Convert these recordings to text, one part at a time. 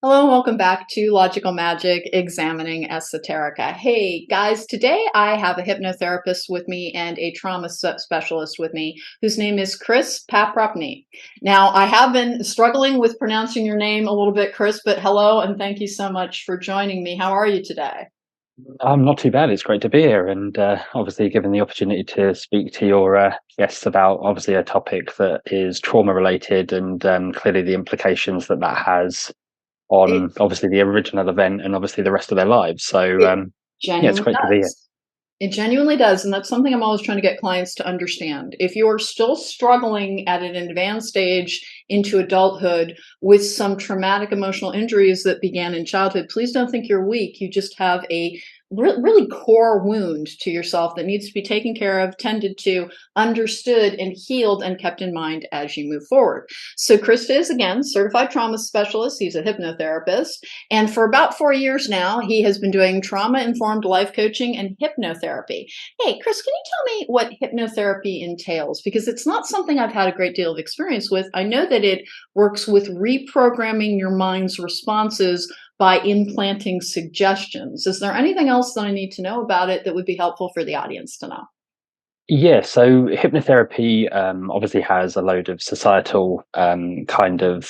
Hello and welcome back to Logical Magic Examining Esoterica. Hey guys, today I have a hypnotherapist with me and a trauma specialist with me whose name is Chris Paprotny. Now, I have been struggling with pronouncing your name a little bit, Chris, but hello and thank you so much for joining me. How are you today? I'm not too bad. It's great to be here, and obviously given the opportunity to speak to your guests about obviously a topic that is trauma related, and clearly the implications that that has It, on obviously the original event and obviously the rest of their lives. So it yeah, it's genuinely great to be here. does. It genuinely does, and that's something I'm always trying to get clients to understand. If you're still struggling at an advanced stage into adulthood with some traumatic emotional injuries that began in childhood, please don't think you're weak. You just have a really core wound to yourself that needs to be taken care of, tended to, understood, and healed and kept in mind as you move forward. So Krista is, again, certified trauma specialist. He's a hypnotherapist. And for about 4 years now, he has been doing trauma-informed life coaching and hypnotherapy. Hey, Chris, can you tell me what hypnotherapy entails? Because it's not something I've had a great deal of experience with. I know that it works with reprogramming your mind's responses by implanting suggestions. Is there anything else that I need to know about it that would be helpful for the audience to know? Yeah, so hypnotherapy obviously has a load of societal kind of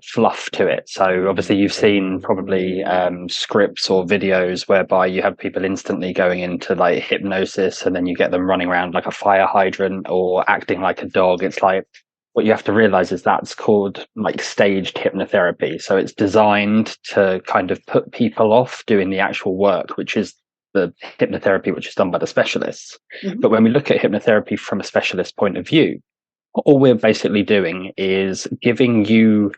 fluff to it. So obviously you've seen probably scripts or videos whereby you have people instantly going into like hypnosis and then you get them running around like a fire hydrant or acting like a dog. It's like what you have to realize is that's called like staged hypnotherapy. So it's designed to kind of put people off doing the actual work, which is the hypnotherapy which is done by the specialists. Mhm. But when we look at hypnotherapy from a specialist point of view, all we're basically doing is giving you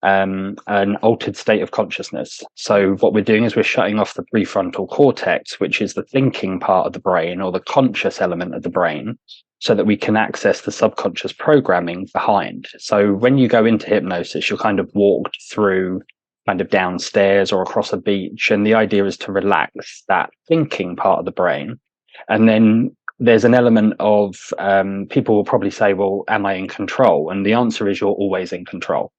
an altered state of consciousness. So what we're doing is we're shutting off the prefrontal cortex, which is the thinking part of the brain or the conscious element of the brain, so that we can access the subconscious programming behind. So when you go into hypnosis, you're kind of walked through kind of downstairs or across a beach. And the idea is to relax that thinking part of the brain. And then there's an element of people will probably say, well, am I in control? And the answer is you're always in control.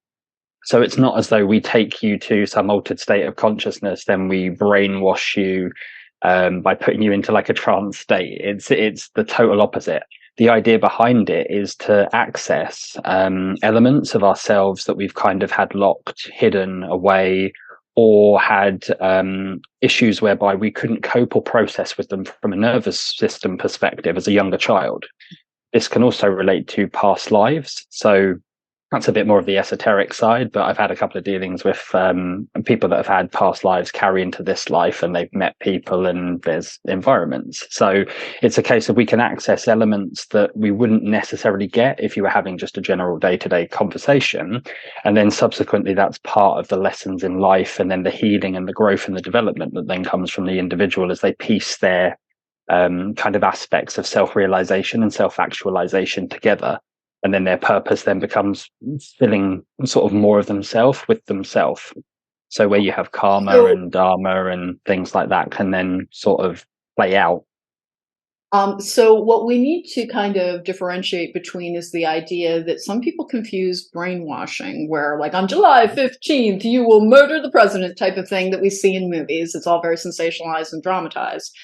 So it's not as though we take you to some altered state of consciousness, then we brainwash you by putting you into like a trance state. It's the total opposite. The idea behind it is to access elements of ourselves that we've kind of had locked, hidden away, or had issues whereby we couldn't cope or process with them from a nervous system perspective as a younger child. This can also relate to past lives. So that's a bit more of the esoteric side, but I've had a couple of dealings with people that have had past lives carry into this life, and they've met people and there's environments. So it's a case of we can access elements that we wouldn't necessarily get if you were having just a general day-to-day conversation. And then subsequently, that's part of the lessons in life, and then the healing and the growth and the development that then comes from the individual as they piece their kind of aspects of self-realization and self-actualization together, and then their purpose then becomes filling sort of more of themselves with themselves. So where you have karma So and dharma and things like that can then sort of play out. So what we need to kind of differentiate between is the idea that some people confuse brainwashing, where like on July 15th, you will murder the president type of thing that we see in movies. It's all very sensationalized and dramatized.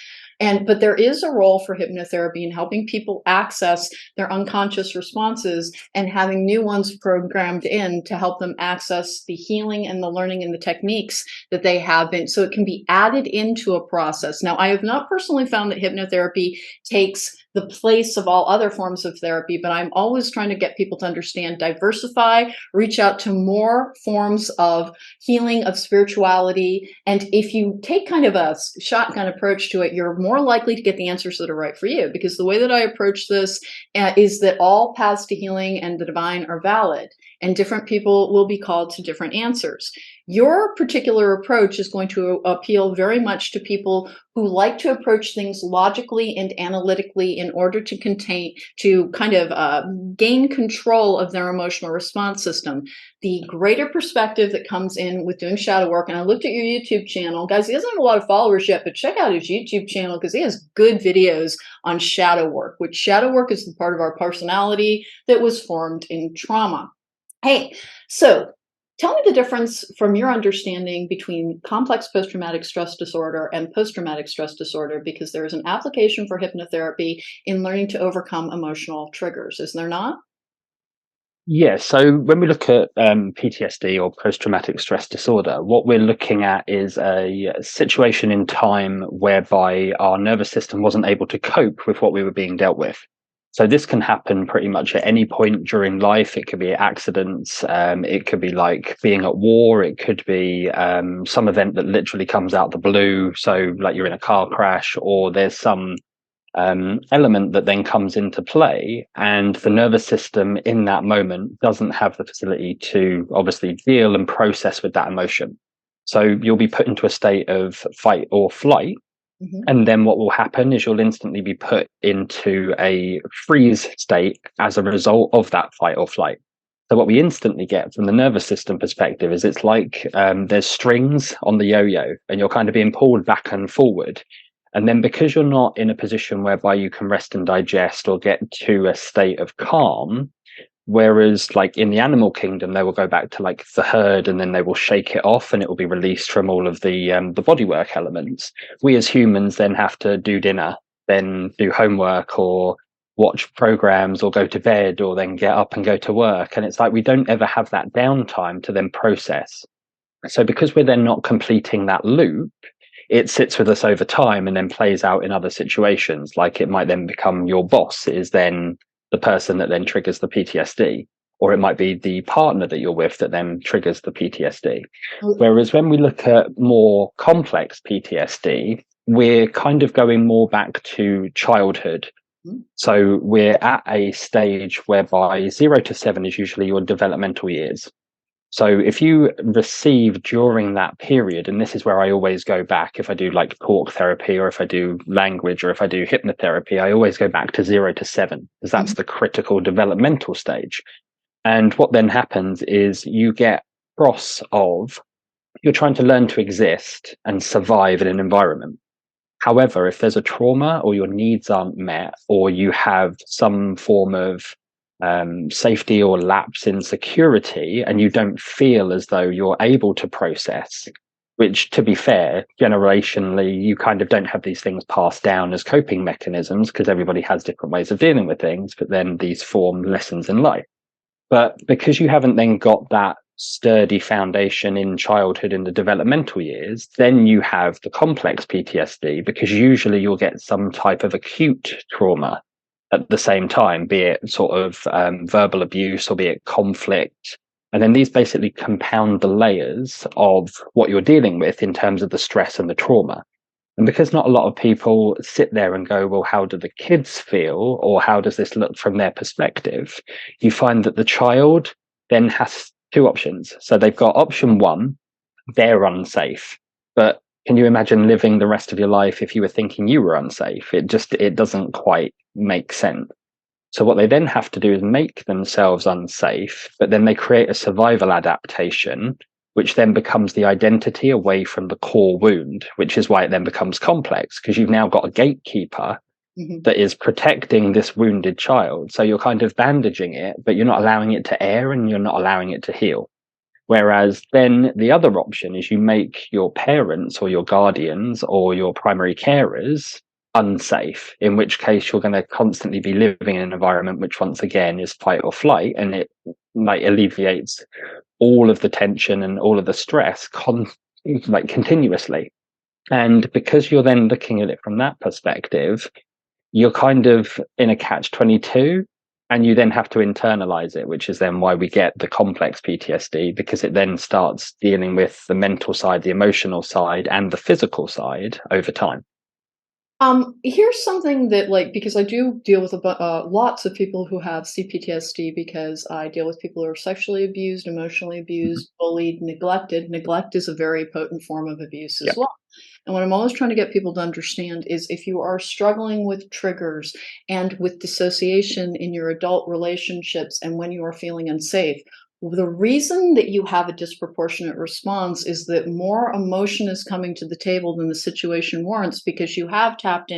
But there is a role for hypnotherapy in helping people access their unconscious responses and having new ones programmed in to help them access the healing and the learning and the techniques that they have been, so it can be added into a process. Now, I have not personally found that hypnotherapy takes the place of all other forms of therapy, but I'm always trying to get people to understand, diversify, reach out to more forms of healing, of spirituality. And if you take kind of a shotgun approach to it, you're more likely to get the answers that are right for you. Because the way that I approach this is that all paths to healing and the divine are valid, and different people will be called to different answers. Your particular approach is going to appeal very much to people who like to approach things logically and analytically in order to kind of gain control of their emotional response system. The greater perspective that comes in with doing shadow work, and I looked at your YouTube channel. Guys, he doesn't have a lot of followers yet, but check out his YouTube channel because he has good videos on shadow work, which shadow work is the part of our personality that was formed in trauma. Hey, so Tell me the difference from your understanding between complex post-traumatic stress disorder and post-traumatic stress disorder, because there is an application for hypnotherapy in learning to overcome emotional triggers, is there not? Yeah, so when we look at PTSD or post-traumatic stress disorder, what we're looking at is a situation in time whereby our nervous system wasn't able to cope with what we were being dealt with. So this can happen pretty much at any point during life. It could be accidents, it could be like being at war, it could be some event that literally comes out the blue. So like you're in a car crash, or there's some element that then comes into play, and the nervous system in that moment doesn't have the facility to obviously deal and process with that emotion. So you'll be put into a state of fight or flight. Mhm. And then what will happen is you'll instantly be put into a freeze state as a result of that fight or flight. So what we instantly get from the nervous system perspective is it's like there's strings on the yo-yo, and you're kind of being pulled back and forward. And then because you're not in a position whereby you can rest and digest or get to a state of calm, whereas like in the animal kingdom, they will go back to like the herd, and then they will shake it off and it will be released from all of the bodywork elements. We as humans then have to do dinner, then do homework, or watch programs, or go to bed, or then get up and go to work. And it's like we don't ever have that downtime to then process. So because we're then not completing that loop, it sits with us over time and then plays out in other situations. Like it might then become your boss is then the person that then triggers the PTSD, or it might be the partner that you're with that then triggers the PTSD. Whereas when we look at more complex PTSD, we're kind of going more back to childhood. Mhm. So we're at a stage whereby 0 to 7 is usually your developmental years. So if you receive during that period, and this is where I always go back, if I do like talk therapy, or if I do language, or if I do hypnotherapy, I always go back to 0 to 7, because that's Mhm. the critical developmental stage. And what then happens is you get cross of you're trying to learn to exist and survive in an environment. However, if there's a trauma or your needs aren't met, or you have some form of safety or lapse in security, and you don't feel as though you're able to process, which, to be fair, generationally, you kind of don't have these things passed down as coping mechanisms because everybody has different ways of dealing with things, but then these form lessons in life. But because you haven't then got that sturdy foundation in childhood in the developmental years, then you have the complex PTSD, because usually you'll get some type of acute trauma at the same time, be it sort of verbal abuse, or be it conflict. And then these basically compound the layers of what you're dealing with in terms of the stress and the trauma. And because not a lot of people sit there and go, well, how do the kids feel? Or how does this look from their perspective? You find that the child then has two options. So they've got option one, they're unsafe. But can you imagine living the rest of your life if you were thinking you were unsafe? It doesn't quite make sense. So what they then have to do is make themselves unsafe, but then they create a survival adaptation, which then becomes the identity away from the core wound, which is why it then becomes complex, because you've now got a gatekeeper Mhm. that is protecting this wounded child. So you're kind of bandaging it, but you're not allowing it to air, and you're not allowing it to heal. Whereas then the other option is you make your parents or your guardians or your primary carers unsafe, in which case you're going to constantly be living in an environment which once again is fight or flight, and it like alleviates all of the tension and all of the stress like continuously. And because you're then looking at it from that perspective, you're kind of in a catch 22, and you then have to internalize it, which is then why we get the complex PTSD, because it then starts dealing with the mental side, the emotional side, and the physical side over time. Here's something that, like, because I do deal with lots of people who have CPTSD, because I deal with people who are sexually abused, emotionally Mhm. abused, bullied, neglected. Neglect is a very potent form of abuse as Yep. well. And what I'm always trying to get people to understand is, if you are struggling with triggers and with dissociation in your adult relationships and when you are feeling unsafe, the reason that you have a disproportionate response is that more emotion is coming to the table than the situation warrants, because you have tapped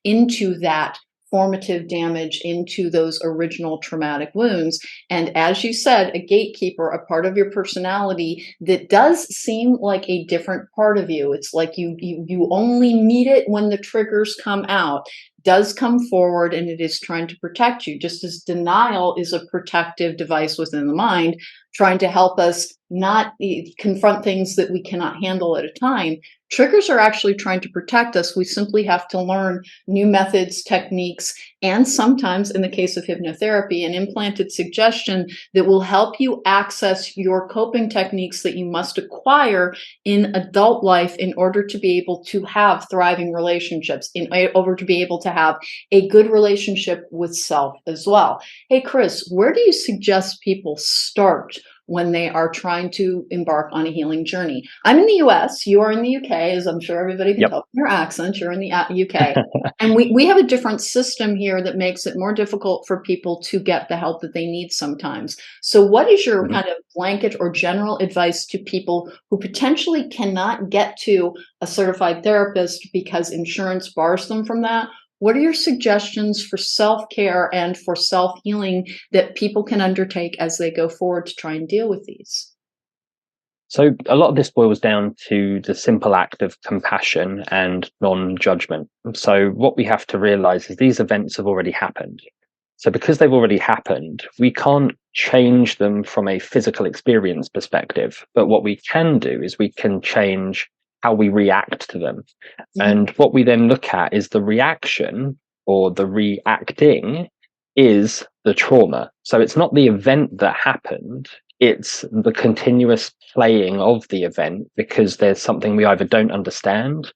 into that formative damage into those original traumatic wounds. And as you said, a gatekeeper, a part of your personality that does seem like a different part of you. It's like you only meet it when the triggers come out, does come forward, and it is trying to protect you, just as denial is a protective device within the mind, trying to help us not confront things that we cannot handle at a time. Triggers are actually trying to protect us. We simply have to learn new methods, techniques, and sometimes, in the case of hypnotherapy, an implanted suggestion that will help you access your coping techniques that you must acquire in adult life in order to be able to have thriving relationships, in order to be able to have a good relationship with self as well. Hey, Chris, where do you suggest people start when they are trying to embark on a healing journey? I'm in the US, you are in the UK, as I'm sure everybody can tell from your accent, you're in the UK. And we have a different system here that makes it more difficult for people to get the help that they need sometimes. So what is your kind of blanket or general advice to people who potentially cannot get to a certified therapist because insurance bars them from that? What are your suggestions for self-care and for self-healing that people can undertake as they go forward to try and deal with these? So a lot of this boils down to the simple act of compassion and non-judgment. So what we have to realize is these events have already happened. So because they've already happened, we can't change them from a physical experience perspective. But what we can do is we can change how we react to them. And what we then look at is the reaction, or the reacting is the trauma. So it's not the event that happened, it's the continuous playing of the event, because there's something we either don't understand,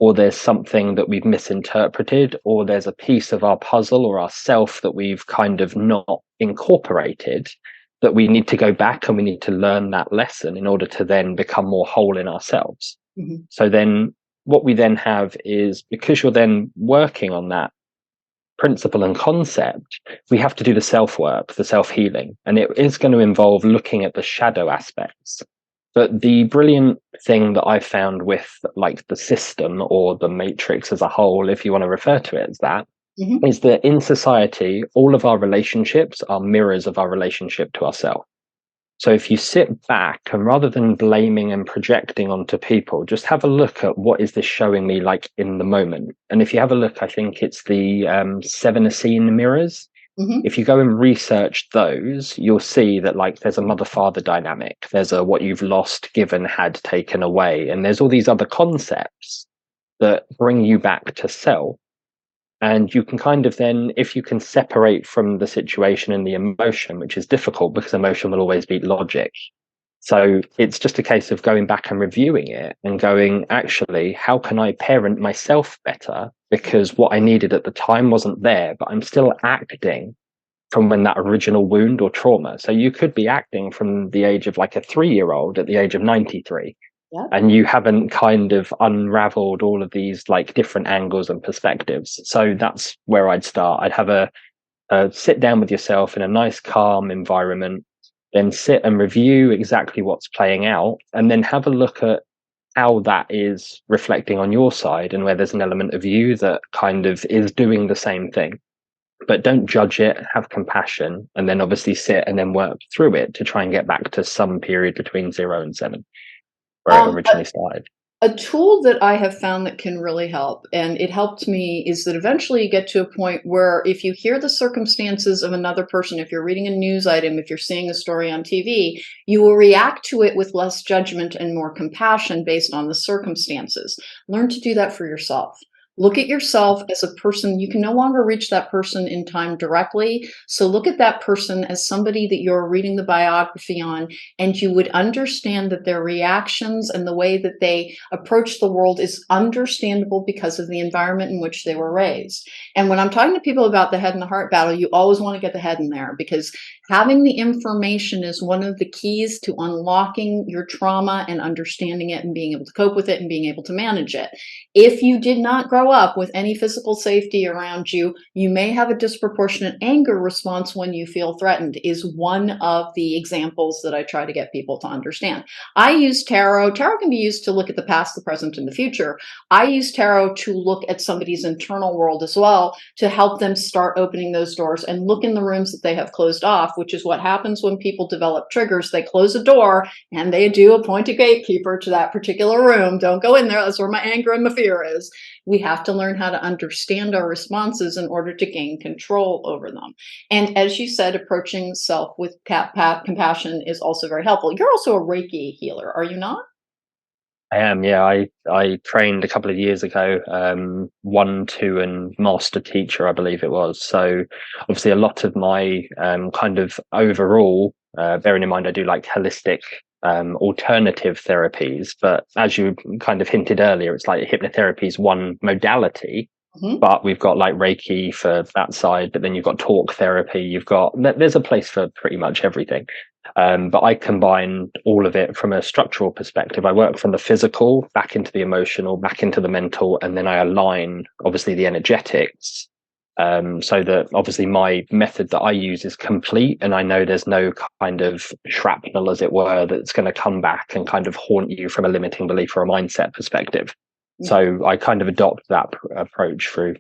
or there's something that we've misinterpreted, or there's a piece of our puzzle or our self that we've kind of not incorporated, that we need to go back and we need to learn that lesson in order to then become more whole in ourselves. So then what we then have is, because you're then working on that principle and concept, we have to do the self-work, the self-healing, and it is going to involve looking at the shadow aspects. But the brilliant thing that I found with like the system or the matrix as a whole, if you want to refer to it as that, is that in society, all of our relationships are mirrors of our relationship to ourselves. So if you sit back and rather than blaming and projecting onto people, just have a look at what is this showing me like in the moment. And if you have a look, I think it's the 7 Essene mirrors. If you go and research those, you'll see that like there's a mother-father dynamic. There's a what you've lost, given, had, taken away. And there's all these other concepts that bring you back to self. And you can kind of then, if you can separate from the situation and the emotion, which is difficult because emotion will always beat logic. So it's just a case of going back and reviewing it and going, actually, how can I parent myself better? Because what I needed at the time wasn't there, but I'm still acting from when that original wound or trauma. So you could be acting from the age of like a 3-year-old at the age of 93. And you haven't kind of unraveled all of these like different angles and perspectives. So that's where I'd start. I'd have a sit down with yourself in a nice, calm environment, then sit and review exactly what's playing out, and then have a look at how that is reflecting on your side and where there's an element of you that kind of is doing the same thing. But don't judge it, have compassion, and then obviously sit and then work through it to try and get back to some period between 0 and 7. Where it originally started. A tool that I have found that can really help, and it helped me, is that eventually you get to a point where if you hear the circumstances of another person, if you're reading a news item, if you're seeing a story on TV, you will react to it with less judgment and more compassion based on the circumstances. Learn to do that for yourself. Look at yourself as a person. You can no longer reach that person in time directly. So look at that person as somebody that you're reading the biography on, and you would understand that their reactions and the way that they approach the world is understandable because of the environment in which they were raised. And when I'm talking to people about the head and the heart battle, you always want to get the head in there, because having the information is one of the keys to unlocking your trauma and understanding it and being able to cope with it and being able to manage it. If you did not grow show up with any physical safety around you, you may have a disproportionate anger response when you feel threatened, is one of the examples that I try to get people to understand. I use tarot. Tarot can be used to look at the past, the present, and the future. I use tarot to look at somebody's internal world as well, to help them start opening those doors and look in the rooms that they have closed off, which is what happens when people develop triggers. They close a door and they do appoint a gatekeeper to that particular room. Don't go in there. That's where my anger and my fear is. We have to learn how to understand our responses in order to gain control over them. And as you said, approaching self with compassion is also very helpful. You're also a Reiki healer, are you not? I am, yeah. I trained a couple of years ago, 1, 2, and master teacher, I believe it was. So obviously a lot of my kind of overall, bearing in mind I do like holistic alternative therapies, but as you kind of hinted earlier, it's like hypnotherapy is one modality. But we've got like Reiki for that side, but then you've got talk therapy. There's a place for pretty much everything. But I combine all of it from a structural perspective. I work from the physical back into the emotional, back into the mental, and then I align obviously the energetics. So that obviously my method that I use is complete, and I know there's no kind of shrapnel, as it were, that's going to come back and kind of haunt you from a limiting belief or a mindset perspective. So I kind of adopt that approach through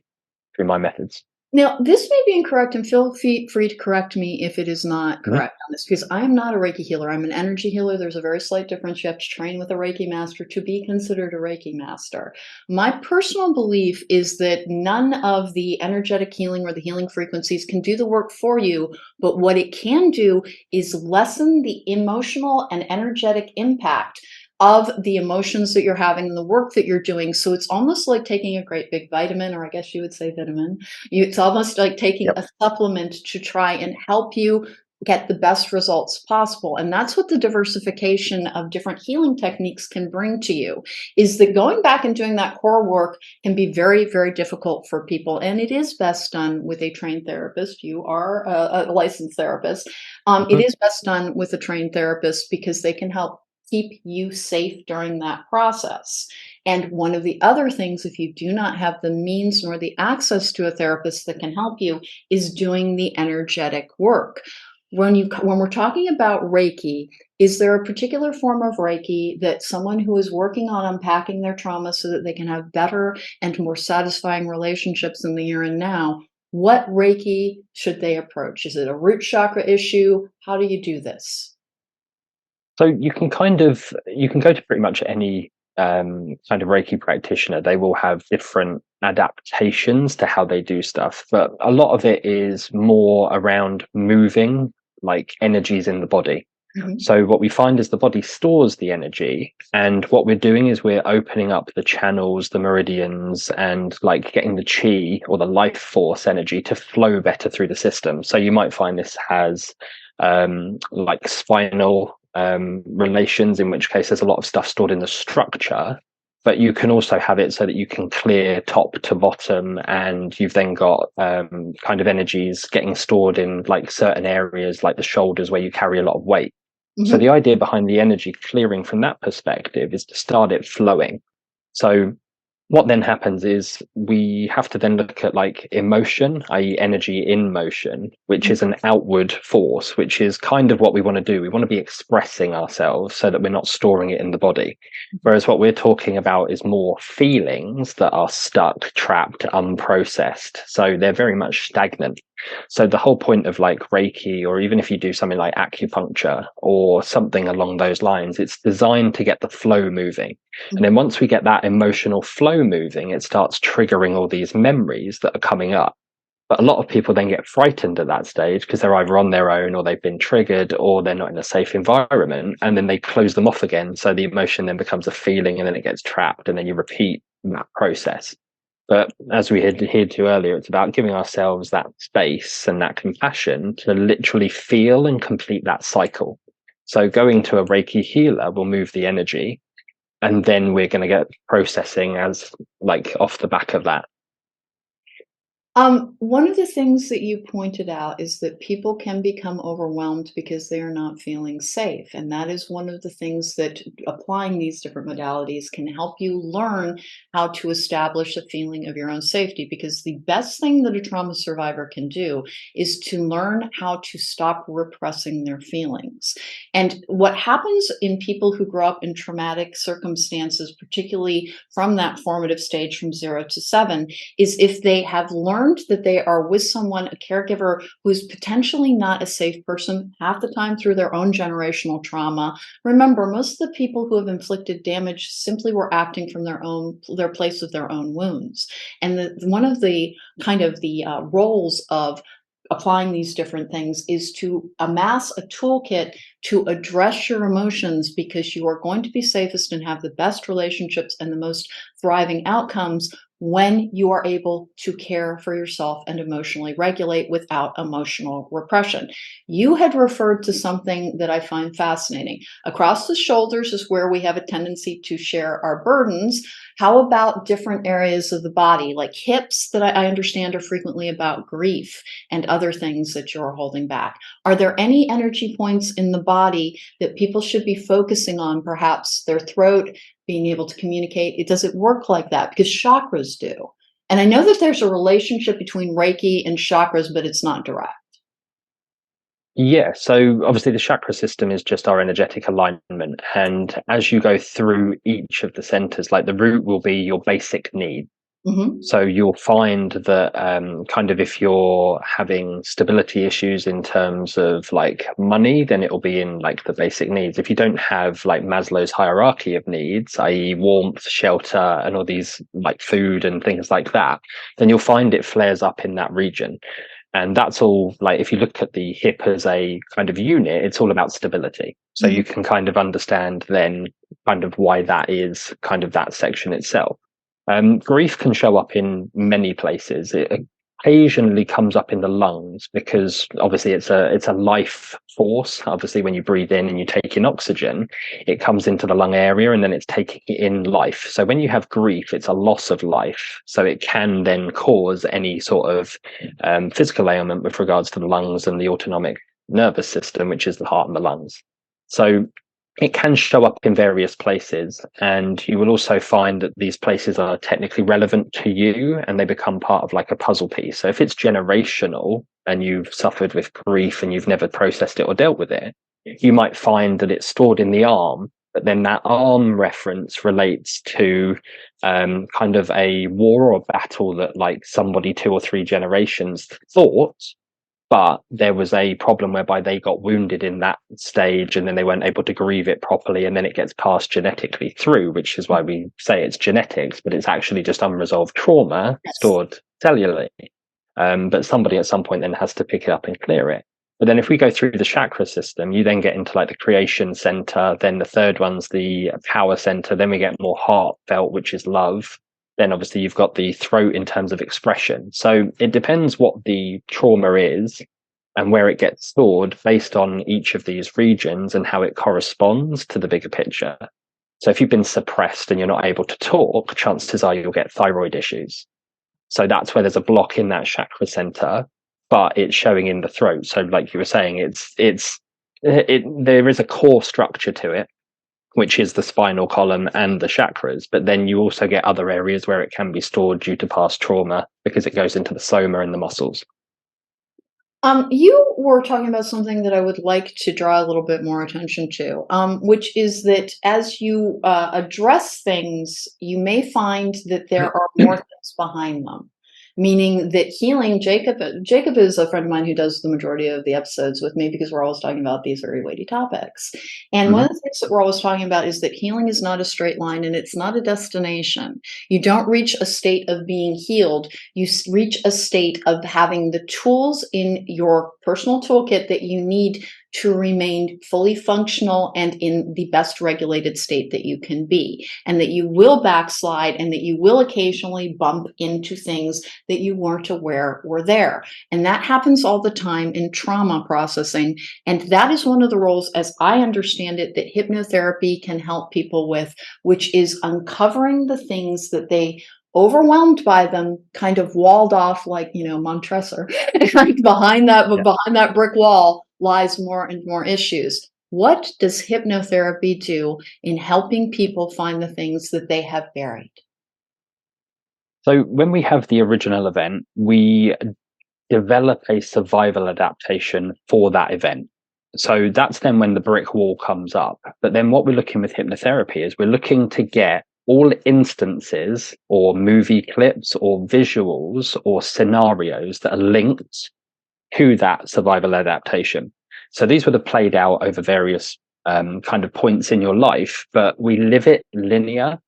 my methods. Now, this may be incorrect, and feel free to correct me if it is not Mhm. correct on this, because I am not a Reiki healer. I'm an energy healer. There's a very slight difference. You have to train with a Reiki master to be considered a Reiki master. My personal belief is that none of the energetic healing or the healing frequencies can do the work for you, but what it can do is lessen the emotional and energetic impact of the emotions that you're having and the work that you're doing. So it's almost like taking a great big vitamin, or I guess you would say vitamin. It's almost like taking Yep. a supplement to try and help you get the best results possible. And that's what the diversification of different healing techniques can bring to you, is that going back and doing that core work can be very, very difficult for people. And it is best done with a trained therapist. You are a licensed therapist. It Mhm. is best done with a trained therapist because they can help keep you safe during that process. And one of the other things, if you do not have the means nor the access to a therapist that can help you, is doing the energetic work. When we're talking about Reiki, is there a particular form of Reiki that someone who is working on unpacking their trauma so that they can have better and more satisfying relationships in the here and now? What Reiki should they approach? Is it a root chakra issue? How do you do this? So you can go to pretty much any kind of Reiki practitioner. They will have different adaptations to how they do stuff, but a lot of it is more around moving like energies in the body. Mhm. So what we find is the body stores the energy, and what we're doing is we're opening up the channels, the meridians, and like getting the chi or the life force energy to flow better through the system. So you might find this has like spinal relations, in which case there's a lot of stuff stored in the structure, but you can also have it so that you can clear top to bottom, and you've then got kind of energies getting stored in like certain areas like the shoulders where you carry a lot of weight. So Mhm. the idea behind the energy clearing from that perspective is to start it flowing. So what then happens is we have to then look at like emotion, i.e., energy in motion, which is an outward force, which is kind of what we want to do. We want to be expressing ourselves so that we're not storing it in the body. Whereas what we're talking about is more feelings that are stuck, trapped, unprocessed. So they're very much stagnant. So the whole point of like Reiki, or even if you do something like acupuncture or something along those lines, it's designed to get the flow moving. And then once we get that emotional flow moving, it starts triggering all these memories that are coming up. But a lot of people then get frightened at that stage because they're either on their own, or they've been triggered, or they're not in a safe environment. And then they close them off again. So the emotion then becomes a feeling, and then it gets trapped, and then you repeat that process. But as we had adhered to earlier, it's about giving ourselves that space and that compassion to literally feel and complete that cycle. So going to a Reiki healer will move the energy, and then we're going to get processing as like off the back of that. One of the things that you pointed out is that people can become overwhelmed because they are not feeling safe. And that is one of the things that applying these different modalities can help you learn how to establish a feeling of your own safety. Because the best thing that a trauma survivor can do is to learn how to stop repressing their feelings. And what happens in people who grow up in traumatic circumstances, particularly from that formative stage from 0 to 7, is if they have learned that they are with someone, a caregiver who's potentially not a safe person, half the time through their own generational trauma. Remember, most of the people who have inflicted damage simply were acting from their place of their own wounds. And one of the kind of the roles of applying these different things is to amass a toolkit to address your emotions, because you are going to be safest and have the best relationships and the most thriving outcomes when you are able to care for yourself and emotionally regulate without emotional repression. You had referred to something that I find fascinating. Across the shoulders is where we have a tendency to share our burdens. How about different areas of the body, like hips, that I understand are frequently about grief and other things that you're holding back? Are there any energy points in the body that people should be focusing on, perhaps their throat, being able to communicate? Does it work like that? Because chakras do. And I know that there's a relationship between Reiki and chakras, but it's not direct. Yeah, so obviously the chakra system is just our energetic alignment. And as you go through each of the centers, like the root will be your basic need. Hmm. So you'll find that kind of if you're having stability issues in terms of like money, then it'll be in like the basic needs. If you don't have like Maslow's hierarchy of needs, i.e. warmth, shelter, and all these like food and things like that, then you'll find it flares up in that region. And that's all, like if you look at the hip as a kind of unit, it's all about stability. So Hmm. you can kind of understand then kind of why that is kind of that section itself. Grief can show up in many places. It occasionally comes up in the lungs because obviously it's a life force. Obviously, when you breathe in and you take in oxygen, it comes into the lung area and then it's taking in life. So when you have grief, it's a loss of life. So it can then cause any sort of physical ailment with regards to the lungs and the autonomic nervous system, which is the heart and the lungs. So it can show up in various places, and you will also find that these places are technically relevant to you and they become part of like a puzzle piece. So if it's generational and you've suffered with grief and you've never processed it or dealt with it, you might find that it's stored in the arm, but then that arm reference relates to kind of a war or battle that like somebody 2 or 3 generations thought, but there was a problem whereby they got wounded in that stage and then they weren't able to grieve it properly, and then it gets passed genetically through, which is why we say it's genetics, but it's actually just unresolved trauma Yes. stored cellularly. But somebody at some point then has to pick it up and clear it. But then if we go through the chakra system, you then get into like the creation center, then the third one's the power center, then we get more heartfelt, which is love. Then obviously you've got the throat in terms of expression. So it depends what the trauma is and where it gets stored based on each of these regions and how it corresponds to the bigger picture. So if you've been suppressed and you're not able to talk, chances are you'll get thyroid issues. So that's where there's a block in that chakra center, but it's showing in the throat. So like you were saying, there is a core structure to it, which is the spinal column and the chakras. But then you also get other areas where it can be stored due to past trauma because it goes into the soma and the muscles. You were talking about something that I would like to draw a little bit more attention to, which is that as you address things, you may find that there are more things behind them. Meaning that healing, Jacob is a friend of mine who does the majority of the episodes with me because we're always talking about these very weighty topics. And one Mhm. of the things that we're always talking about is that healing is not a straight line and it's not a destination. You don't reach a state of being healed. You reach a state of having the tools in your personal toolkit that you need to remain fully functional and in the best regulated state that you can be, and that you will backslide and that you will occasionally bump into things that you weren't aware were there. And that happens all the time in trauma processing. And that is one of the roles, as I understand it, that hypnotherapy can help people with, which is uncovering the things that they overwhelmed by them, kind of walled off like, Montresor. Like Yeah. behind that brick wall lies more and more issues. What does hypnotherapy do in helping people find the things that they have buried? So when we have the original event, we develop a survival adaptation for that event. So that's then when the brick wall comes up. But then what we're looking with hypnotherapy is we're looking to get all instances or movie clips or visuals or scenarios that are linked to that survival adaptation. So these would have played out over various kind of points in your life, but we live it linear.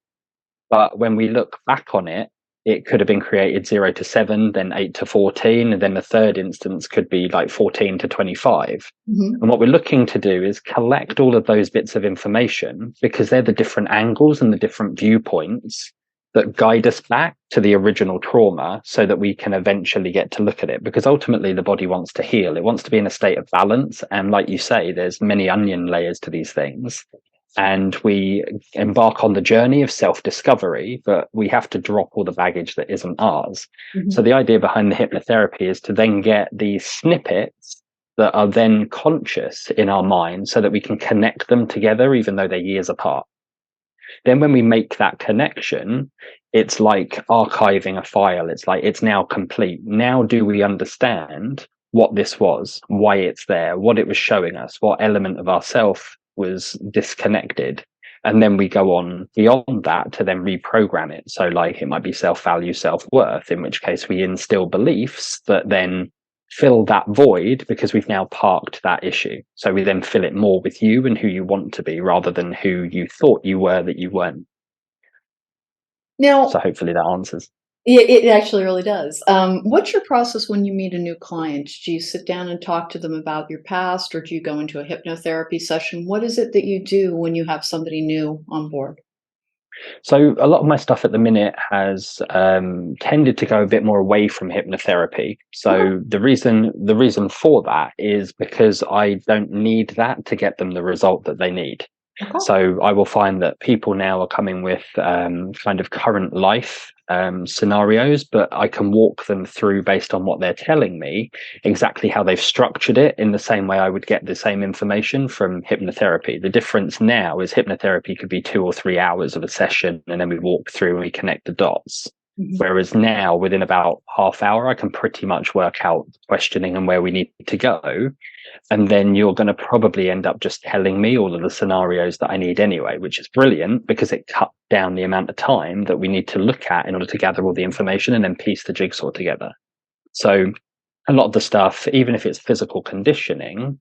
But when we look back on it, it could have been created 0 to 7, then 8 to 14, and then the third instance could be like 14 to 25. Mhm. And what we're looking to do is collect all of those bits of information because they're the different angles and the different viewpoints that guide us back to the original trauma so that we can eventually get to look at it. Because ultimately, the body wants to heal, it wants to be in a state of balance. And like you say, there's many onion layers to these things. And we embark on the journey of self-discovery, but we have to drop all the baggage that isn't ours. So Mhm. the idea behind the hypnotherapy is to then get these snippets that are then conscious in our mind so that we can connect them together, even though they're years apart. Then when we make that connection, it's like archiving a file. It's like it's now complete. Now do we understand what this was, why it's there, what it was showing us, what element of ourself was disconnected? And then we go on beyond that to then reprogram it. So like it might be self-value, self-worth, in which case we instill beliefs that then fill that void because we've now parked that issue. So we then fill it more with you and who you want to be rather than who you thought you were that you weren't. So Now, hopefully that answers. it actually really does. What's your process when you meet a new client? Do you sit down and talk to them about your past, or do you go into a hypnotherapy session? What is it that you do when you have somebody new on board? So a lot of my stuff at the minute has tended to go a bit more away from hypnotherapy. Okay, So the reason for that is because I don't need that to get them the result that they need. okay. So I will find that people now are coming with kind of current life scenarios, but I can walk them through based on what they're telling me exactly how they've structured it in the same way I would get the same information from hypnotherapy. The difference now is hypnotherapy could be 2 or 3 hours of a session, and then we walk through and we connect the dots. Mhm. Whereas now, within about half hour, I can pretty much work out questioning and where we need to go. And then you're going to probably end up just telling me all of the scenarios that I need anyway, which is brilliant because it cut down the amount of time that we need to look at in order to gather all the information and then piece the jigsaw together. So a lot of the stuff, even if it's physical conditioning,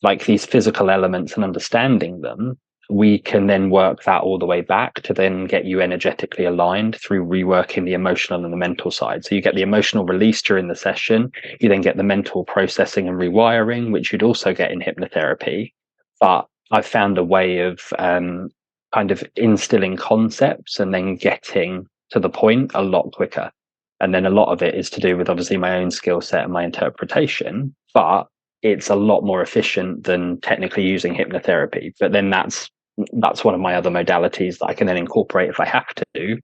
like these physical elements and understanding them, we can then work that all the way back to then get you energetically aligned through reworking the emotional and the mental side. So you get the emotional release during the session, you then get the mental processing and rewiring, which you'd also get in hypnotherapy. But I've found a way of kind of instilling concepts and then getting to the point a lot quicker. And then a lot of it is to do with obviously my own skill set and my interpretation, but it's a lot more efficient than technically using hypnotherapy. But then that's one of my other modalities that I can then incorporate if I have to do.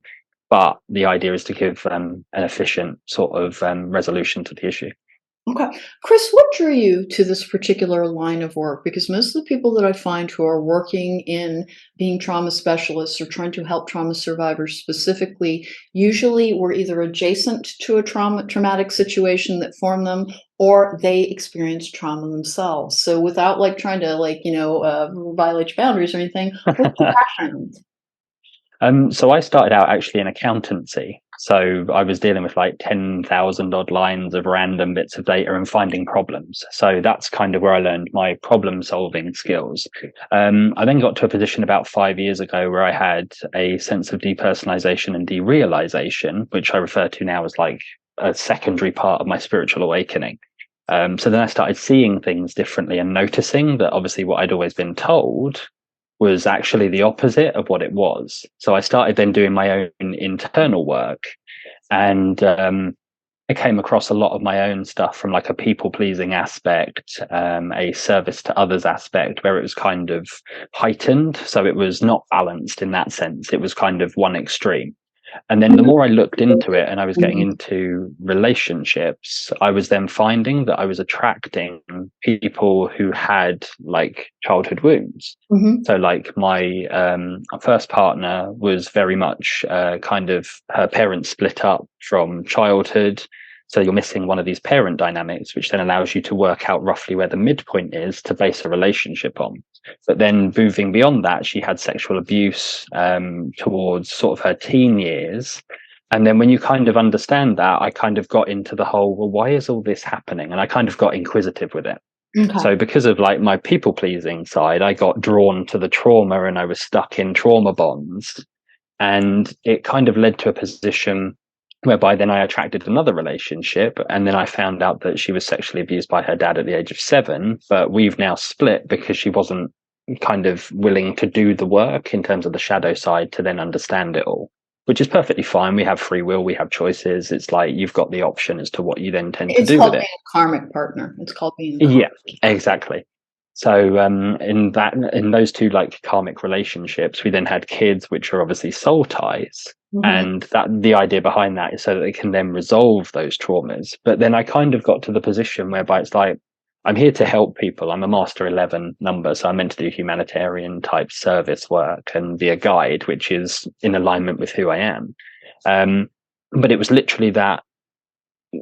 But the idea is to give an efficient sort of resolution to the issue. Okay. Chris, what drew you to this particular line of work? Because most of the people that I find who are working in being trauma specialists or trying to help trauma survivors specifically, usually were either adjacent to a traumatic situation that formed them, or they experienced trauma themselves. So without like trying to violate your boundaries or anything, what's your background? So I started out actually in accountancy. So I was dealing with like 10,000 odd lines of random bits of data and finding problems. So that's kind of where I learned my problem solving skills. I then got to a position about 5 years ago where I had a sense of depersonalization and derealization, which I refer to now as like a secondary part of my spiritual awakening. So then I started seeing things differently and noticing that obviously what I'd always been told was actually the opposite of what it was. So I started then doing my own internal work, and I came across a lot of my own stuff from like a people pleasing aspect, a service to others aspect, where it was kind of heightened. So it was not balanced in that sense. It was kind of one extreme. And then the more I looked into it and I was getting into relationships, I was then finding that I was attracting people who had like childhood wounds. Mm-hmm. So like my first partner was very much kind of her parents split up from childhood. So you're missing one of these parent dynamics, which then allows you to work out roughly where the midpoint is to base a relationship on. But then moving beyond that, she had sexual abuse towards sort of her teen years. And then when you kind of understand that, I kind of got into the whole, well, why is all this happening? And I kind of got inquisitive with it. Okay. So because of like my people pleasing side, I got drawn to the trauma and I was stuck in trauma bonds. And it kind of led to a position whereby then I attracted another relationship. And then I found out that she was sexually abused by her dad at the age of 7. But we've now split because she wasn't kind of willing to do the work in terms of the shadow side to then understand it all, which is perfectly fine. We have free will, we have choices. It's like you've got the option as to what you then tend to do with it. It's called being a karmic partner. It's called being Yeah, exactly. So in those two like karmic relationships, we then had kids, which are obviously soul ties. Mm-hmm. And that the idea behind that is so that they can then resolve those traumas. But then I kind of got to the position whereby it's like, I'm here to help people. I'm a master 11 number, so I'm meant to do humanitarian type service work and be a guide, which is in alignment with who I am. But it was literally that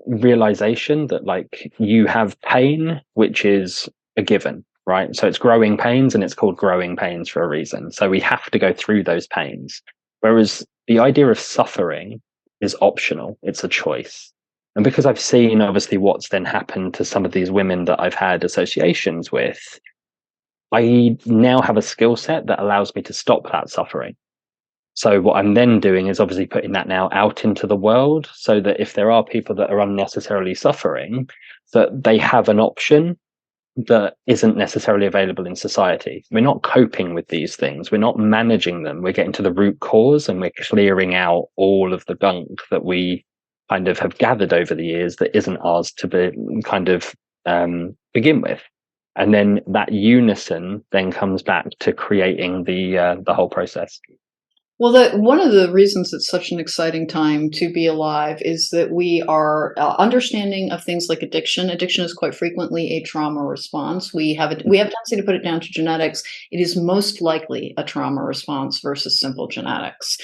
realization that like you have pain, which is a given, right? So it's growing pains and it's called growing pains for a reason. So we have to go through those pains. Whereas the idea of suffering is optional. It's a choice. And because I've seen obviously what's then happened to some of these women that I've had associations with, I now have a skill set that allows me to stop that suffering. So what I'm then doing is obviously putting that now out into the world so that if there are people that are unnecessarily suffering, that they have an option that isn't necessarily available in society. We're not coping with these things. We're not managing them. We're getting to the root cause and we're clearing out all of the gunk that we kind of have gathered over the years that isn't ours to be kind of begin with. And then that unison then comes back to creating the whole process. Well, one of the reasons it's such an exciting time to be alive is that we are understanding of things like addiction. Addiction is quite frequently a trauma response. We have a tendency to put it down to genetics. It is most likely a trauma response versus simple genetics.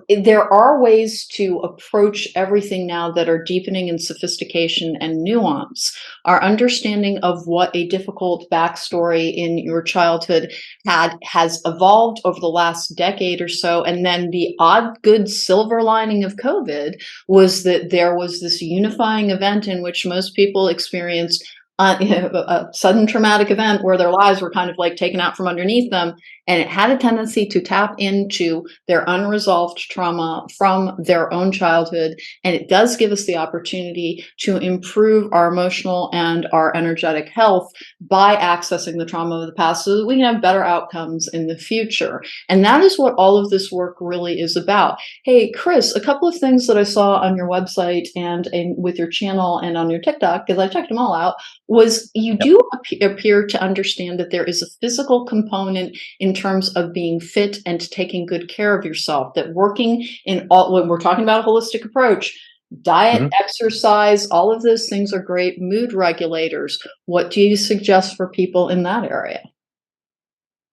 There are ways to approach everything now that are deepening in sophistication and nuance. Our understanding of what a difficult backstory in your childhood has evolved over the last decade or so. And then the odd good silver lining of COVID was that there was this unifying event in which most people experienced a sudden traumatic event where their lives were kind of like taken out from underneath them. And it had a tendency to tap into their unresolved trauma from their own childhood. And it does give us the opportunity to improve our emotional and our energetic health by accessing the trauma of the past so that we can have better outcomes in the future. And that is what all of this work really is about. Hey, Chris, a couple of things that I saw on your website and with your channel and on your TikTok, because I checked them all out, was you do appear to understand that there is a physical component in terms of being fit and taking good care of yourself, that working in all, when we're talking about a holistic approach, diet, exercise, all of those things are great mood regulators. What do you suggest for people in that area?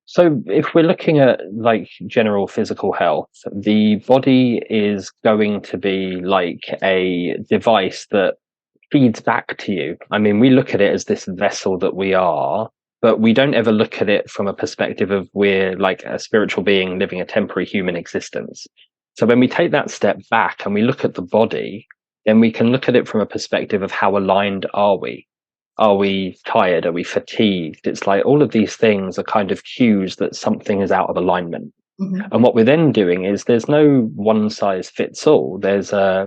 So if we're looking at like general physical health, the body is going to be like a device that feeds back to you. I mean, we look at it as this vessel that we are, but we don't ever look at it from a perspective of we're like a spiritual being living a temporary human existence. So when we take that step back and we look at the body, then we can look at it from a perspective of how aligned are we? Are we tired? Are we fatigued? It's like all of these things are kind of cues that something is out of alignment. And what we're then doing is there's no one size fits all. There's a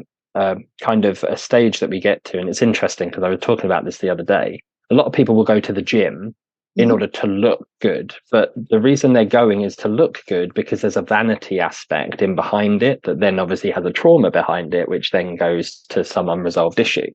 kind of a stage that we get to. And it's interesting because I was talking about this the other day. A lot of people will go to the gym in order to look good. But the reason they're going is to look good because there's a vanity aspect in behind it that then obviously has a trauma behind it, which then goes to some unresolved issue.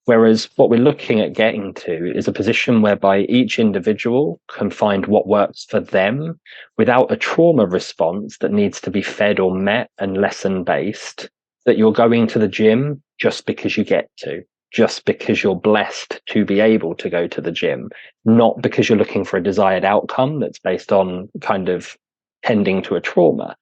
Whereas what we're looking at getting to is a position whereby each individual can find what works for them without a trauma response that needs to be fed or met and lesson based, that you're going to the gym just because you get to, just because you're blessed to be able to go to the gym, not because you're looking for a desired outcome that's based on kind of tending to a trauma.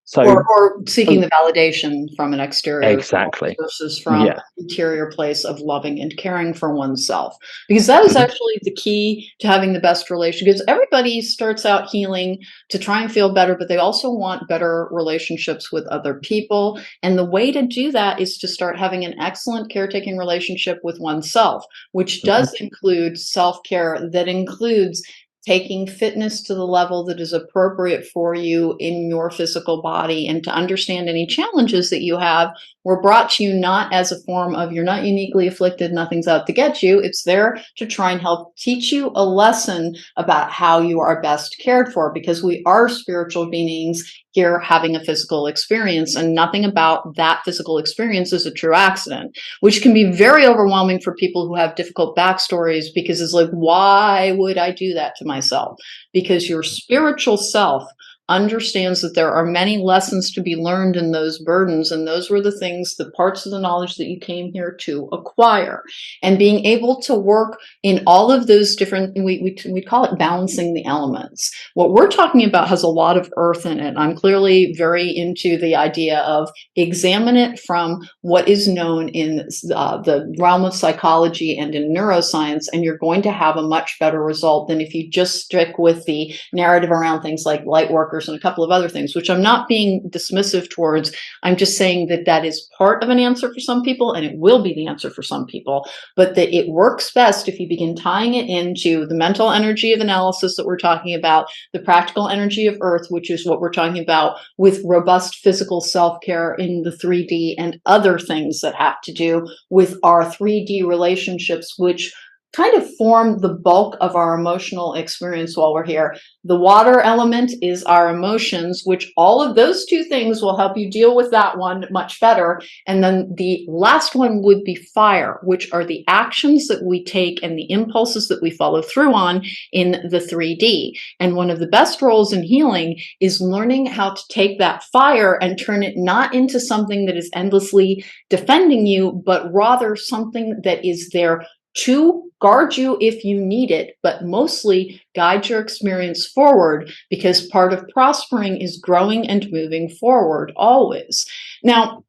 So, or seeking the validation from an exterior exactly. versus from Yeah. an interior place of loving and caring for oneself. Because that is actually the key to having the best relation. Because everybody starts out healing to try and feel better, but they also want better relationships with other people. And the way to do that is to start having an excellent caretaking relationship with oneself, which does include self-care, that includes taking fitness to the level that is appropriate for you in your physical body, and to understand any challenges that you have were brought to you not as a form of you're not uniquely afflicted, nothing's out to get you. It's there to try and help teach you a lesson about how you are best cared for, because we are spiritual beings here having a physical experience, and nothing about that physical experience is a true accident, which can be very overwhelming for people who have difficult backstories, because it's like, why would I do that to myself? Because your spiritual self understands that there are many lessons to be learned in those burdens, and those were the things, the parts of the knowledge that you came here to acquire. And being able to work in all of those different, we call it balancing the elements. What we're talking about has a lot of earth in it. I'm clearly very into the idea of examine it from what is known in the realm of psychology and in neuroscience, and you're going to have a much better result than if you just stick with the narrative around things like light workers and a couple of other things, which I'm not being dismissive towards. I'm just saying that that is part of an answer for some people, and it will be the answer for some people, but that it works best if you begin tying it into the mental energy of analysis that we're talking about, the practical energy of earth, which is what we're talking about, with robust physical self-care in the 3D, and other things that have to do with our 3D relationships, which kind of form the bulk of our emotional experience while we're here. The water element is our emotions, which all of those two things will help you deal with that one much better. And then the last one would be fire, which are the actions that we take and the impulses that we follow through on in the 3D. And one of the best roles in healing is learning how to take that fire and turn it not into something that is endlessly defending you, but rather something that is there to guard you if you need it, but mostly guide your experience forward, because part of prospering is growing and moving forward always. Now,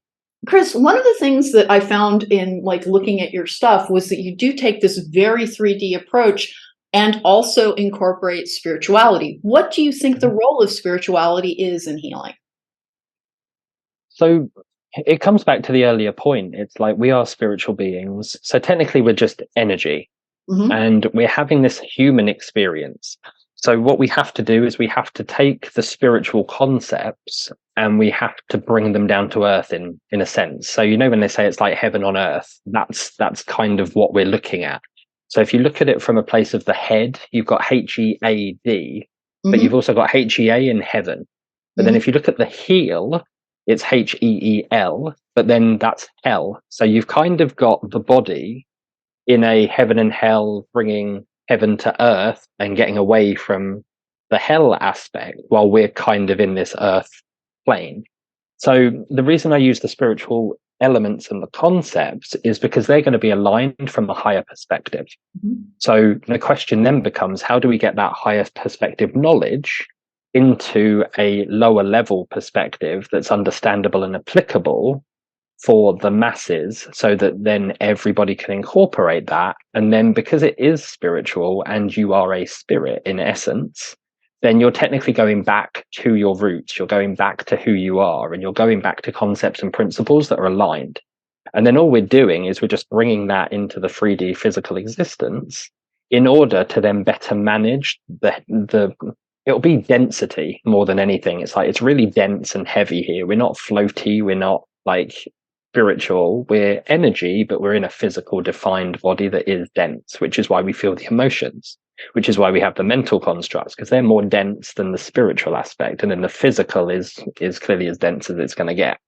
Chris, one of the things that I found in like looking at your stuff was that you do take this very 3D approach and also incorporate spirituality. What do you think the role of spirituality is in healing? So it comes back to the earlier point. It's like we are spiritual beings. So technically we're just energy, and we're having this human experience. So what we have to do is we have to take the spiritual concepts and we have to bring them down to earth in a sense. So, you know, when they say it's like heaven on earth, that's kind of what we're looking at. So if you look at it from a place of the head, you've got HEAD, but you've also got HEA in heaven. But then if you look at the heel, it's HEEL, but then that's hell. So you've kind of got the body in a heaven and hell, bringing heaven to earth and getting away from the hell aspect, while we're kind of in this earth plane. So the reason I use the spiritual elements and the concepts is because they're going to be aligned from a higher perspective. So the question then becomes, how do we get that higher perspective knowledge into a lower level perspective that's understandable and applicable for the masses, so that then everybody can incorporate that? And then because it is spiritual and you are a spirit in essence, then you're technically going back to your roots, you're going back to who you are, and you're going back to concepts and principles that are aligned. And then all we're doing is we're just bringing that into the 3D physical existence in order to then better manage the it'll be density more than anything. It's like, it's really dense and heavy here. We're not floaty, we're not like spiritual, we're energy, but we're in a physical defined body that is dense, which is why we feel the emotions, which is why we have the mental constructs, because they're more dense than the spiritual aspect. And then the physical is clearly as dense as it's going to get.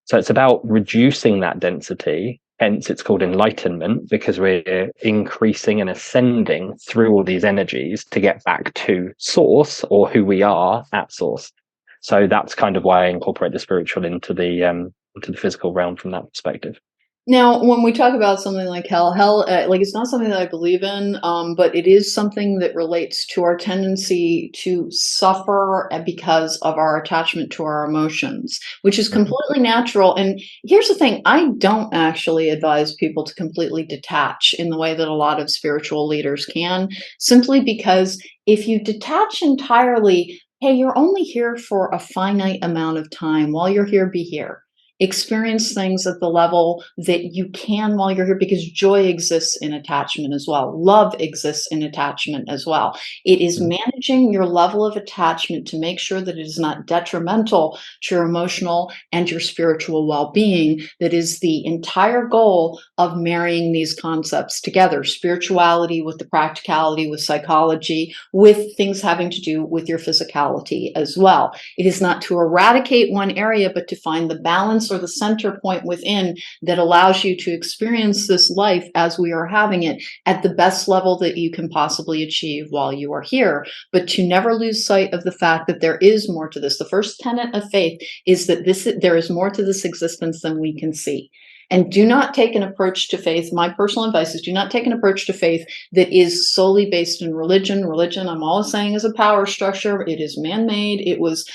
So it's about reducing that density Hence, it's called enlightenment, because we're increasing and ascending through all these energies to get back to source, or who we are at source. So that's kind of why I incorporate the spiritual into the physical realm from that perspective. Now, when we talk about something like hell, like it's not something that I believe in, but it is something that relates to our tendency to suffer because of our attachment to our emotions, which is completely natural. And here's the thing, I don't actually advise people to completely detach in the way that a lot of spiritual leaders can, simply because if you detach entirely, hey, you're only here for a finite amount of time. While you're here, be here. Experience things at the level that you can while you're here, because joy exists in attachment as well. Love exists in attachment as well. It is managing your level of attachment to make sure that it is not detrimental to your emotional and your spiritual well-being. That is the entire goal of marrying these concepts together: spirituality with the practicality, with psychology, with things having to do with your physicality as well. It is not to eradicate one area, but to find the balance or the center point within that allows you to experience this life as we are having it at the best level that you can possibly achieve while you are here. But to never lose sight of the fact that there is more to this. The first tenet of faith is that there is more to this existence than we can see. And do not take an approach to faith. My personal advice is, do not take an approach to faith that is solely based in religion. Religion, I'm always saying, is a power structure. It is man-made. It was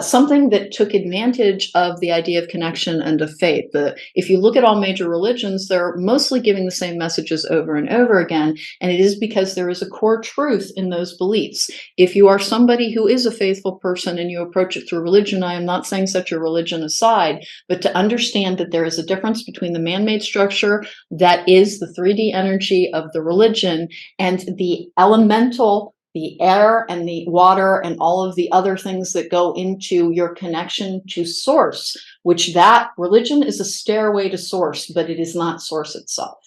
something that took advantage of the idea of connection and of faith. If you look at all major religions, they're mostly giving the same messages over and over again, and it is because there is a core truth in those beliefs. If you are somebody who is a faithful person and you approach it through religion, I am not saying set your religion aside, but to understand that there is a difference between the man-made structure that is the 3D energy of the religion and the elemental, the air and the water and all of the other things that go into your connection to source, which that religion is a stairway to source, but it is not source itself.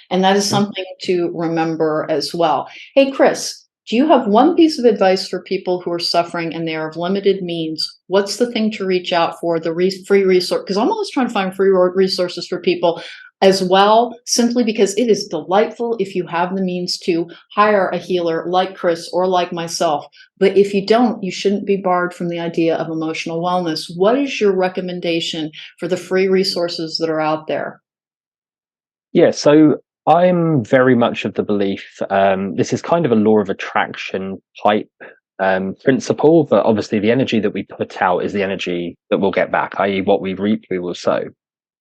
And that is something to remember as well. Hey, Chris, do you have one piece of advice for people who are suffering and they are of limited means? What's the thing to reach out for, the free resource? Because I'm always trying to find free resources for people as well, simply because it is delightful if you have the means to hire a healer like Chris or like myself. But if you don't, you shouldn't be barred from the idea of emotional wellness. What is your recommendation for the free resources that are out there? Yeah, so I'm very much of the belief, this is kind of a law of attraction type principle, but obviously the energy that we put out is the energy that we'll get back, i.e. what we reap, we will sow.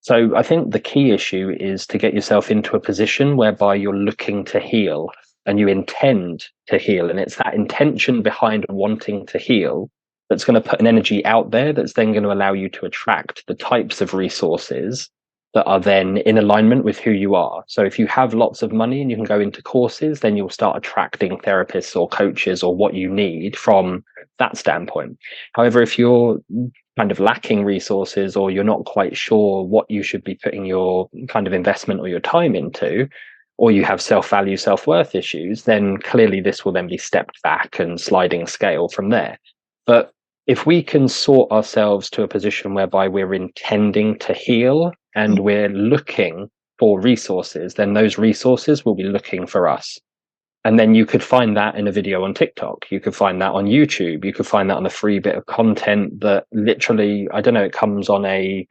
So I think the key issue is to get yourself into a position whereby you're looking to heal and you intend to heal. And it's that intention behind wanting to heal that's going to put an energy out there that's then going to allow you to attract the types of resources that are then in alignment with who you are. So if you have lots of money and you can go into courses, then you'll start attracting therapists or coaches or what you need from that standpoint. However, if you're kind of lacking resources or you're not quite sure what you should be putting your kind of investment or your time into, or you have self-value, self-worth issues, then clearly this will then be stepped back and sliding scale from there. But if we can sort ourselves to a position whereby we're intending to heal and we're looking for resources, then those resources will be looking for us. And then you could find that in a video on TikTok. You could find that on YouTube. You could find that on a free bit of content that literally, I don't know, it comes on a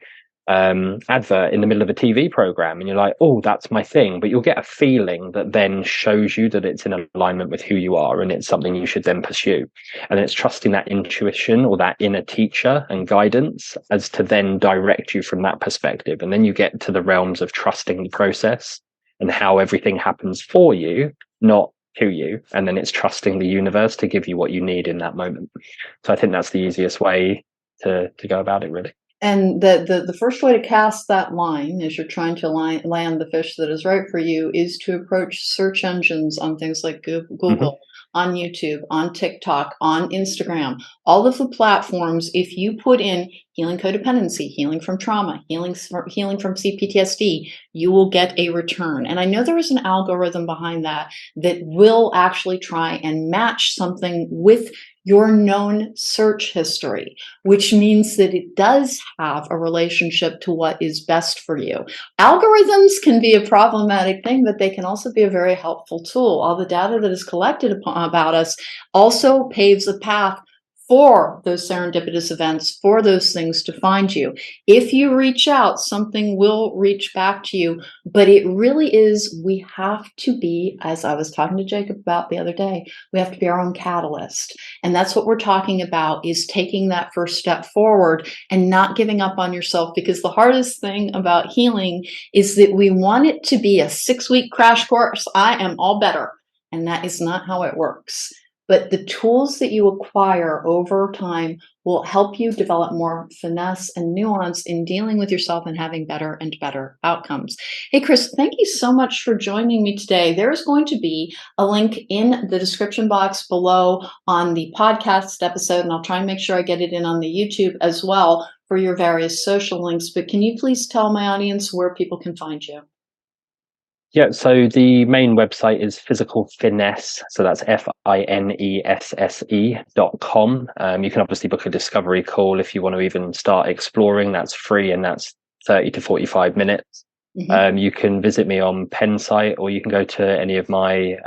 advert in the middle of a TV program and you're like, oh, that's my thing. But you'll get a feeling that then shows you that it's in alignment with who you are and it's something you should then pursue. And it's trusting that intuition or that inner teacher and guidance as to then direct you from that perspective. And then you get to the realms of trusting the process and how everything happens for you, not to you. And then it's trusting the universe to give you what you need in that moment. So I think that's the easiest way to go about it, really. And the first way to cast that line as you're trying to land the fish that is right for you is to approach search engines on things like Google, on YouTube, on TikTok, on Instagram, all of the platforms. If you put in healing codependency, healing from trauma, healing from CPTSD, you will get a return. And I know there is an algorithm behind that that will actually try and match something with your known search history, which means that it does have a relationship to what is best for you. Algorithms can be a problematic thing, but they can also be a very helpful tool. All the data that is collected about us also paves a path for those serendipitous events, for those things to find you. If you reach out, something will reach back to you. But it really is, we have to be, as I was talking to Jacob about the other day, we have to be our own catalyst. And that's what we're talking about, is taking that first step forward and not giving up on yourself. Because the hardest thing about healing is that we want it to be a 6-week crash course. I am all better. And that is not how it works. But the tools that you acquire over time will help you develop more finesse and nuance in dealing with yourself and having better and better outcomes. Hey, Chris, thank you so much for joining me today. There's going to be a link in the description box below on the podcast episode, and I'll try and make sure I get it in on the YouTube as well for your various social links. But can you please tell my audience where people can find you? Yeah, so the main website is Physical Finesse. So that's FINESSE.com. You can obviously book a discovery call if you want to even start exploring. That's free, and that's 30 to 45 minutes. Mm-hmm. You can visit me on Pensite, or you can go to any of my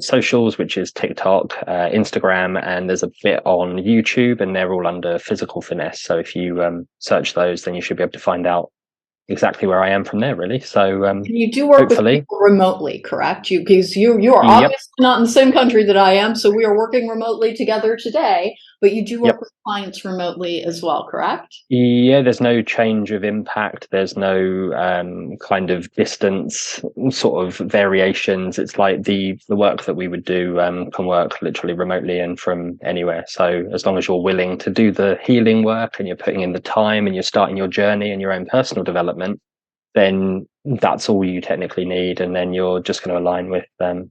socials, which is TikTok, Instagram, and there's a bit on YouTube, and they're all under Physical Finesse. So if you search those, then you should be able to find out exactly where I am from there, really. So and you do work with people remotely, correct? Because you are obviously not in the same country that I am, so we are working remotely together today. But you do work with clients remotely as well, correct? Yeah, there's no change of impact. There's no kind of distance sort of variations. It's like the work that we would do can work literally remotely and from anywhere. So as long as you're willing to do the healing work and you're putting in the time and you're starting your journey and your own personal development, then that's all you technically need, and then you're just going to align with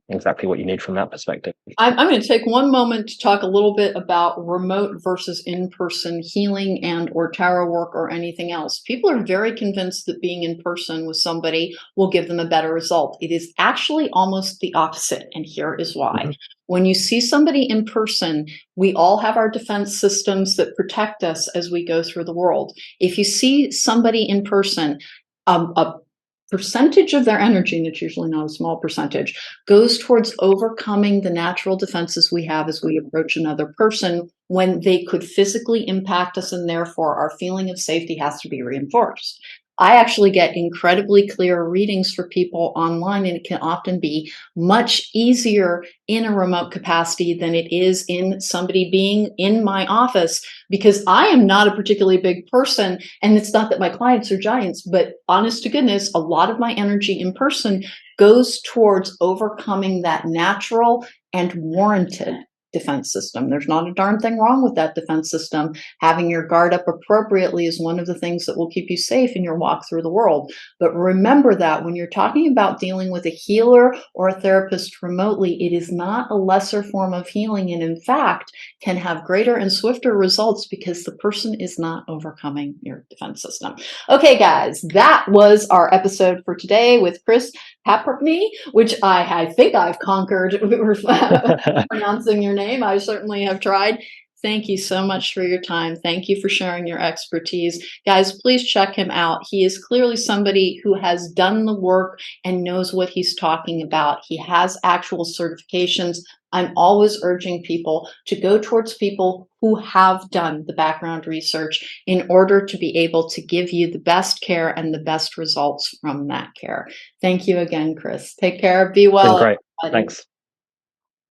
exactly what you need from that perspective. I'm going to take one moment to talk a little bit about remote versus in-person healing and or tarot work or anything else. People are very convinced that being in person with somebody will give them a better result. It is actually almost the opposite, and here is why. Mm-hmm. When you see somebody in person, we all have our defense systems that protect us as we go through the world. If you see somebody in person, a percentage of their energy, and it's usually not a small percentage, goes towards overcoming the natural defenses we have as we approach another person when they could physically impact us, and therefore our feeling of safety has to be reinforced. I actually get incredibly clear readings for people online, and it can often be much easier in a remote capacity than it is in somebody being in my office, because I am not a particularly big person, and it's not that my clients are giants, but honest to goodness, a lot of my energy in person goes towards overcoming that natural and warranted defense system. There's not a darn thing wrong with that defense system. Having your guard up appropriately is one of the things that will keep you safe in your walk through the world. But remember that when you're talking about dealing with a healer or a therapist remotely, it is not a lesser form of healing, and in fact can have greater and swifter results because the person is not overcoming your defense system. Okay, guys, that was our episode for today with Chris Paprotny, which I think I've conquered pronouncing your name. I certainly have tried. Thank you so much for your time. Thank you for sharing your expertise. Guys, please check him out. He is clearly somebody who has done the work and knows what he's talking about. He has actual certifications. I'm always urging people to go towards people who have done the background research in order to be able to give you the best care and the best results from that care. Thank you again, Chris. Take care. Be well. Been great. Everybody. Thanks.